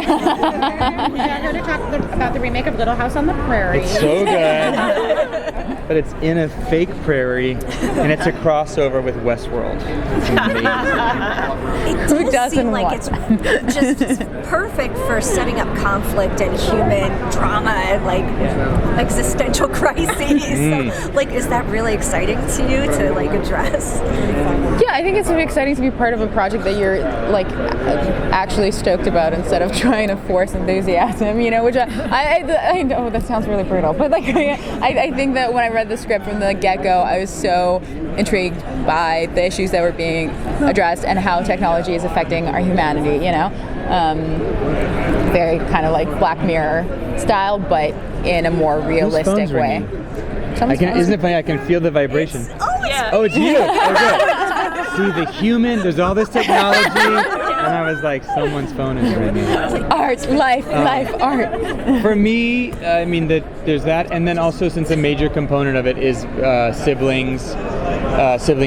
Yeah, here to talk about the remake of Little House on the Prairie. It's so good. But it's in a fake prairie, and it's a crossover with Westworld. It's amazing. It does seem like it's just perfect for setting up conflict and human drama and like existential crises. So, like, is that really exciting to you to like address? Yeah, I think it's exciting to be part of a project that you're like actually stoked about instead of trying to force enthusiasm, you know, which I know that sounds really brutal, but like I think that when I read the script from the get-go, I was so intrigued by the issues that were being addressed and how technology is affecting our humanity, you know. Very kind of like Black Mirror style, but in a more realistic way. Isn't it funny? I can feel the vibration. It's you. Okay. See the human. There's all this technology, and I was like, someone's phone is ringing. Art, life, art. For me, I mean, there's that, and then also since a major component of it is sibling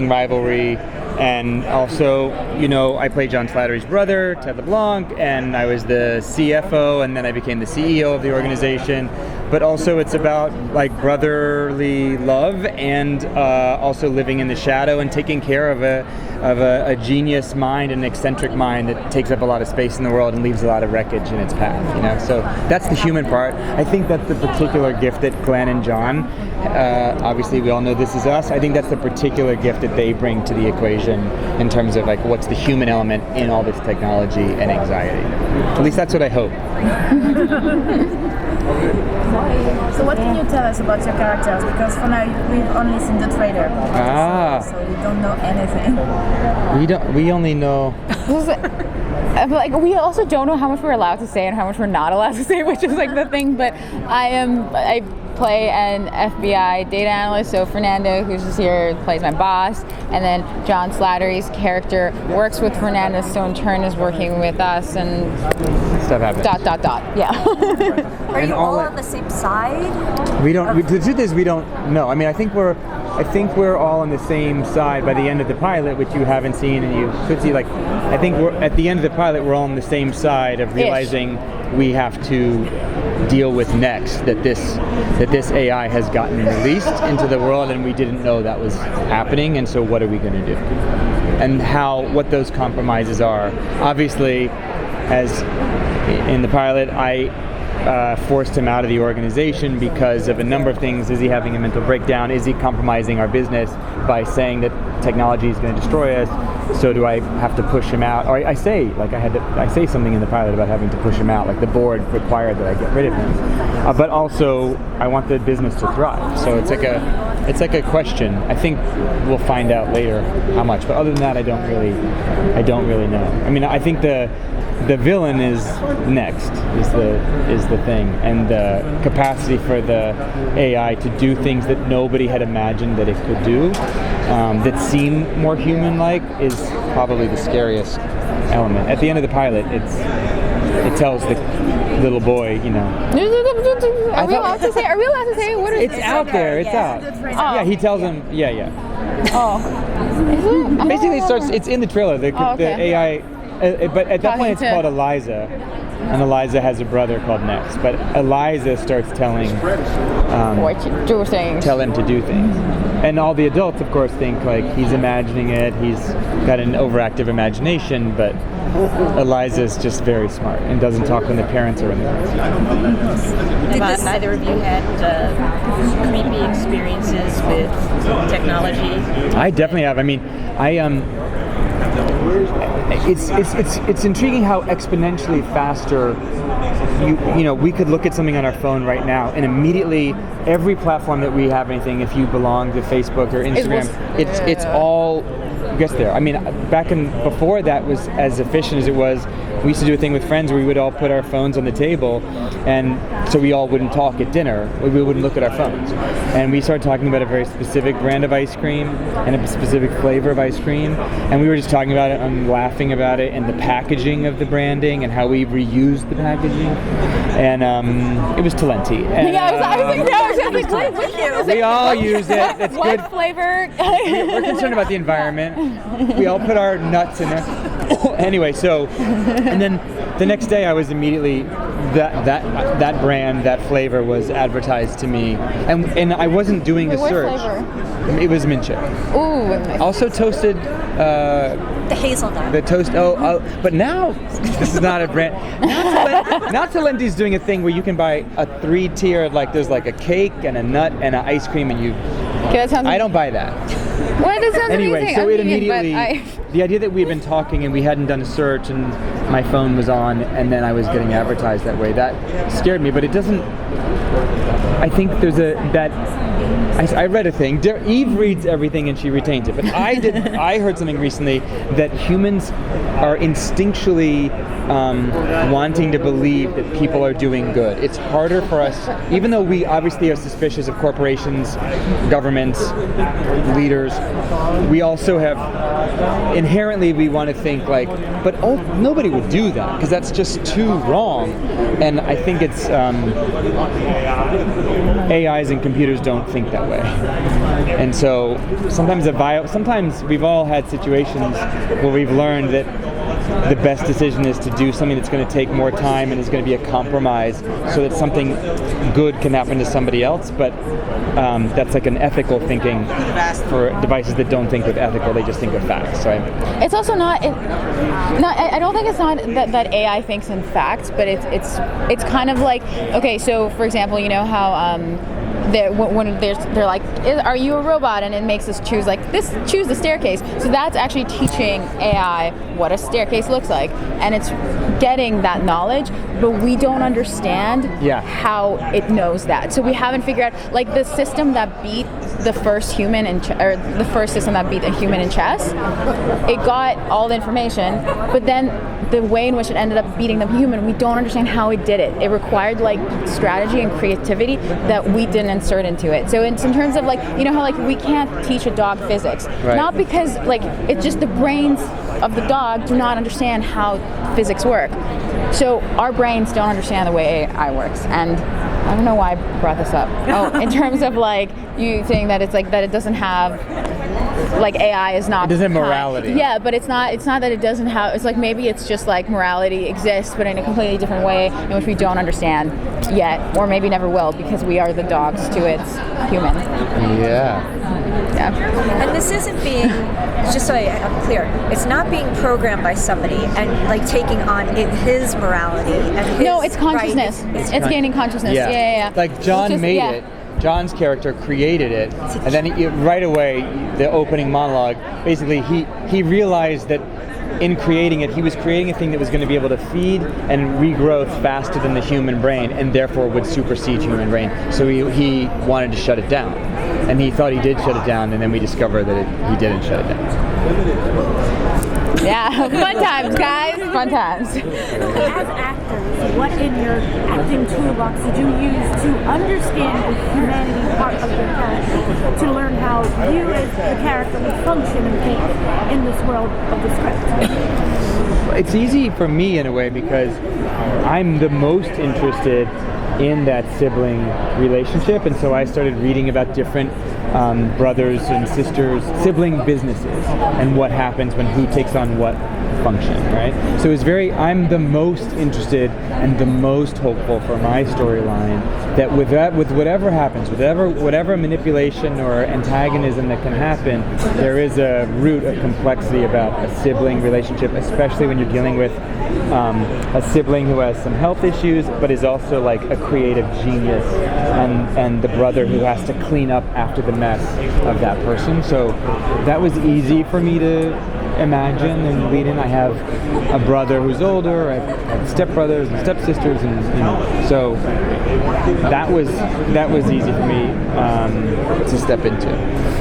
rivalry. And also, you know, I played John Slattery's brother, Ted LeBlanc, and I was the CFO, and then I became the CEO of the organization. But also it's about like brotherly love and also living in the shadow and taking care of a genius mind, an eccentric mind that takes up a lot of space in the world and leaves a lot of wreckage in its path, you know? So that's the human part. I think that's the particular gift that Glenn and John, obviously we all know This Is Us, I think that's the particular gift that they bring to the equation in terms of like what's the human element in all this technology and anxiety. At least that's what I hope. So what can you tell us about your characters? Because for now we've only seen the trailer. So we don't know anything. We only know. Like, we also don't know how much we're allowed to say and how much we're not allowed to say, which is like the thing. But I play an FBI data analyst, so Fernando, who's just here, plays my boss, and then John Slattery's character works with Fernando, so in turn is working with us, and stuff happens. ... Yeah. Are you all on the same side? The truth is we don't know. I mean, I think we're all on the same side by the end of the pilot, which you haven't seen and you could see. Like, I think we're at the end of the pilot, we're all on the same side of realizing we have to deal with NEXT, that this AI has gotten released into the world and we didn't know that was happening, and so what are we going to do? And what those compromises are. Obviously, as in the pilot, I forced him out of the organization because of a number of things. Is he having a mental breakdown? Is he compromising our business by saying that technology is going to destroy us? So do I have to push him out? Or I say something in the pilot about having to push him out, like the board required that I get rid of him. But also, I want the business to thrive. So it's like a question. I think we'll find out later how much. But other than that, I don't really know. I mean, I think the villain is NEXT is the thing, and the capacity for the AI to do things that nobody had imagined that it could do, that seem more human-like, is probably the scariest element. At the end of the pilot, it tells the little boy, you know. Are we allowed to say? What is it's out there. It's out. Yeah, he tells him. Yeah. Oh. Is it? Basically, it's in the trailer. The AI. But at that point, it's called Eliza, and Eliza has a brother called NEXT. But Eliza starts telling tell him to do things, and all the adults, of course, think like he's imagining it. He's got an overactive imagination, but Eliza's just very smart and doesn't talk when the parents are in the room. Have neither of you had creepy experiences with technology? I definitely have. I mean, It's intriguing how exponentially faster we could look at something on our phone right now and immediately every platform that we have anything, if you belong to Facebook or Instagram, it's all gets there. I mean, before that was as efficient as it was. We used to do a thing with friends where we would all put our phones on the table, and so we all wouldn't talk at dinner. We wouldn't look at our phones. And we started talking about a very specific brand of ice cream and a specific flavor of ice cream. And we were just talking about it and laughing about it and the packaging of the branding and how we reused the packaging. And it was Talenti. And, we all use it. It's what good. Flavor? We're concerned about the environment. We all put our nuts in there. Anyway, so, and then the next day I was immediately that brand, that flavor was advertised to me, and I wasn't doing a What search. flavor? It was mint chip. Ooh. Nice. Also toasted. The hazelnut. The toast. But now this is not a brand. Now Talenti's doing a thing where you can buy a 3-tier, like there's like a cake and a nut and an ice cream, and you. Okay, that sounds. I don't buy that. Well, that sounds Anyway, amazing. so I'm it vegan, but immediately, the idea that we had been talking and we hadn't done a search and my phone was on and then I was getting advertised that way, that scared me, but it doesn't, I think there's I read a thing, Eve reads everything and she retains it, but I heard something recently that humans are instinctually wanting to believe that people are doing good. It's harder for us, even though we obviously are suspicious of corporations, governments, leaders, we also have, inherently we want to think like, but nobody would do that, because that's just too wrong. And I think it's, AIs and computers don't think that way. And so sometimes we've all had situations where we've learned that the best decision is to do something that's going to take more time and is going to be a compromise so that something good can happen to somebody else, but that's like an ethical thinking for devices that don't think of ethical, they just think of facts. So it's also not. I don't think it's not that AI thinks in facts, but it's kind of like, okay, so for example, you know how they're like, are you a robot? And it makes us choose choose the staircase. So that's actually teaching AI what a staircase looks like, and it's getting that knowledge, but we don't understand how it knows that. So we haven't figured out, like the system that beat the first human or the first system that beat a human in chess, it got all the information, but then the way in which it ended up beating the human, we don't understand how it did it. It required like strategy and creativity that we didn't insert into it. So it's in terms of like, you know how like we can't teach a dog physics, not because like it's just the brains of the dog do not understand how physics work. So our brains don't understand the way AI works, and I don't know why I brought this up. Oh, in terms of like you saying that it's like that it doesn't have, like AI is not. It doesn't have morality. Yeah, but it's not that it doesn't have. It's like maybe it's just like morality exists, but in a completely different way in which we don't understand yet, or maybe never will, because we are the dogs to its human. Yeah. And this isn't being, just so I'm clear, it's not being programmed by somebody and like taking on his morality and his. No, it's consciousness. It's gaining consciousness. Yeah. Like John made it. John's character created it, and then right away, the opening monologue, basically he realized that in creating it, he was creating a thing that was going to be able to feed and regrowth faster than the human brain, and therefore would supersede human brain. So he wanted to shut it down, and he thought he did shut it down, and then we discovered that he didn't shut it down. Yeah, fun times, guys. Fun times. As actors, what in your acting toolbox did you use to understand the humanity part of your character, to learn how you as the character would function and think in this world of the script? It's easy for me in a way because I'm the most interested in that sibling relationship, and so I started reading about different brothers and sisters, sibling businesses, and what happens when who takes on what function, right? So it's I'm the most interested and the most hopeful for my storyline that with whatever happens, whatever manipulation or antagonism that can happen, there is a root of complexity about a sibling relationship, especially when you're dealing with a sibling who has some health issues, but is also like a creative genius, and the brother who has to clean up after the mess of that person. So that was easy for me to imagine and lead in. I have a brother who's older, I have stepbrothers and stepsisters, and so that was easy for me to step into.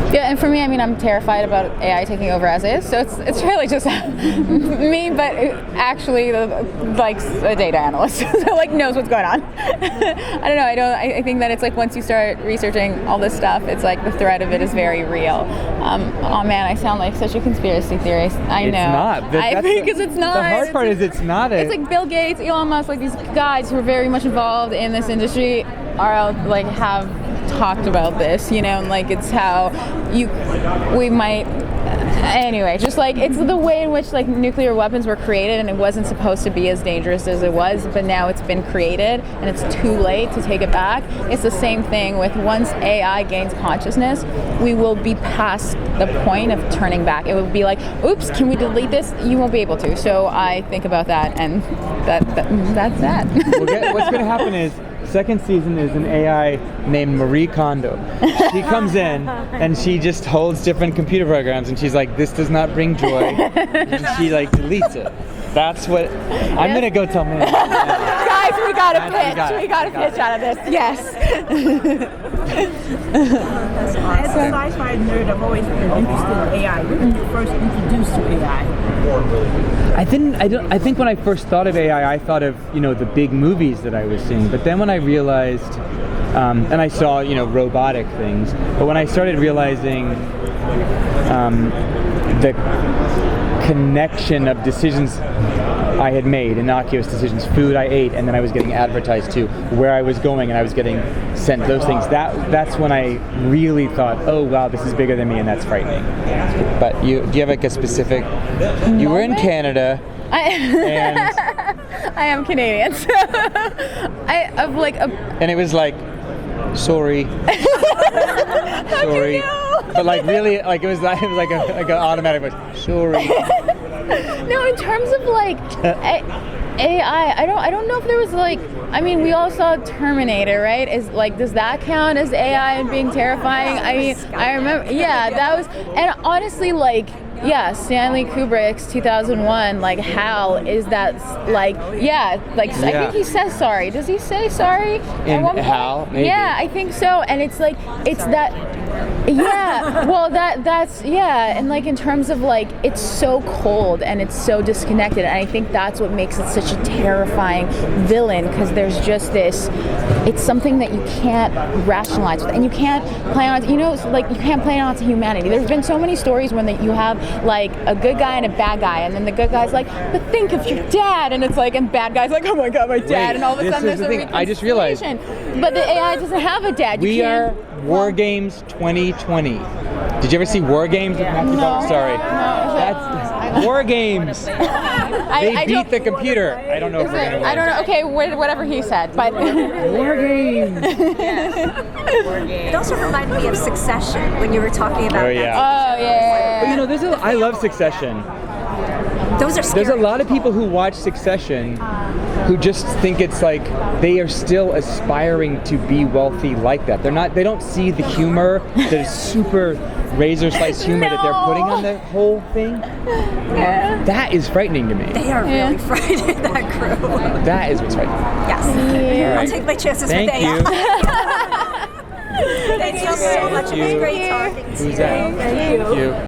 Yeah, and for me, I mean, I'm terrified about AI taking over as is, so it's really just me, but actually like a data analyst, so like knows what's going on. I don't know. I think that it's like once you start researching all this stuff, it's like the threat of it is very real. Oh man, I sound like such a conspiracy theorist. I know. It's not. Because it's not. The hard part is it's not. It's like Bill Gates, Elon Musk, like these guys who are very much involved in this industry are have talked about this, and like it's how we might Anyway, just like it's the way in which like nuclear weapons were created, and it wasn't supposed to be as dangerous as it was, but now it's been created and it's too late to take it back. It's the same thing with once AI gains consciousness, we will be past the point of turning back. It will be like, oops, can we delete this? You won't be able to. So I think about that, and that's that. What's going to happen is, second season is an AI named Marie Kondo. She comes in and she just holds different computer programs and she's like, this does not bring joy. And she like deletes it. That's what I'm gonna go tell me. Guys, we got a pitch. We got a pitch out of this. Yes. As a sci-fi nerd, I've always been interested in AI. When were you first introduced to AI? I think when I first thought of AI, I thought of, the big movies that I was seeing. But then when I realized, and I saw, robotic things, but when I started realizing the connection of decisions I had made, innocuous decisions, food I ate, and then I was getting advertised to, where I was going, and I was getting sent those things. That's when I really thought, oh wow, this is bigger than me, and that's frightening. But do you have like a specific? You were in Canada. And I am Canadian. So and it was like, sorry. Sorry. But like really, like it was like an automatic voice. Sorry. No, in terms of like AI, I don't know if there was like, I mean, we all saw Terminator, right? Is like, does that count as AI and being terrifying? I mean, I remember, yeah, that was, and honestly, like, yeah, Stanley Kubrick's 2001, like, Hal, is that, like, yeah, like, I think he says sorry. Does he say sorry? In Hal, maybe. Yeah, I think so, and it's like, it's that, yeah, well, that's, yeah, and like, in terms of, like, it's so cold, and it's so disconnected, and I think that's what makes it such a terrifying villain, because there's just this, it's something that you can't rationalize with, and you can't play on, like, you can't play on to humanity. There's been so many stories when you have, like, a good guy and a bad guy, and then the good guy's like, but think of your dad, and it's like, and bad guy's like, oh my god, my dad, and all of a sudden there's a reconciliation. I just realized, but the AI doesn't have a dad. We are War Games 2020. Did you ever see War Games with Matthew Butler? Sorry. That's War Games. They beat the computer. I don't know if we're going to win. I don't know. Okay, whatever he said, but War Games. It also reminded me of Succession when you were talking about Oh, yeah. But I love Succession. Those are scary. There's a lot of people who watch Succession who just think it's like they are still aspiring to be wealthy like that. They don't see the humor, the super razor slice humor that they're putting on the whole thing. Yeah. That is frightening to me. They are really frightening, that crew. That is what's frightening. Yes. All right. I'll take my chances Thank with you. AI. Thank you so much. It was great talking to you. Thank you.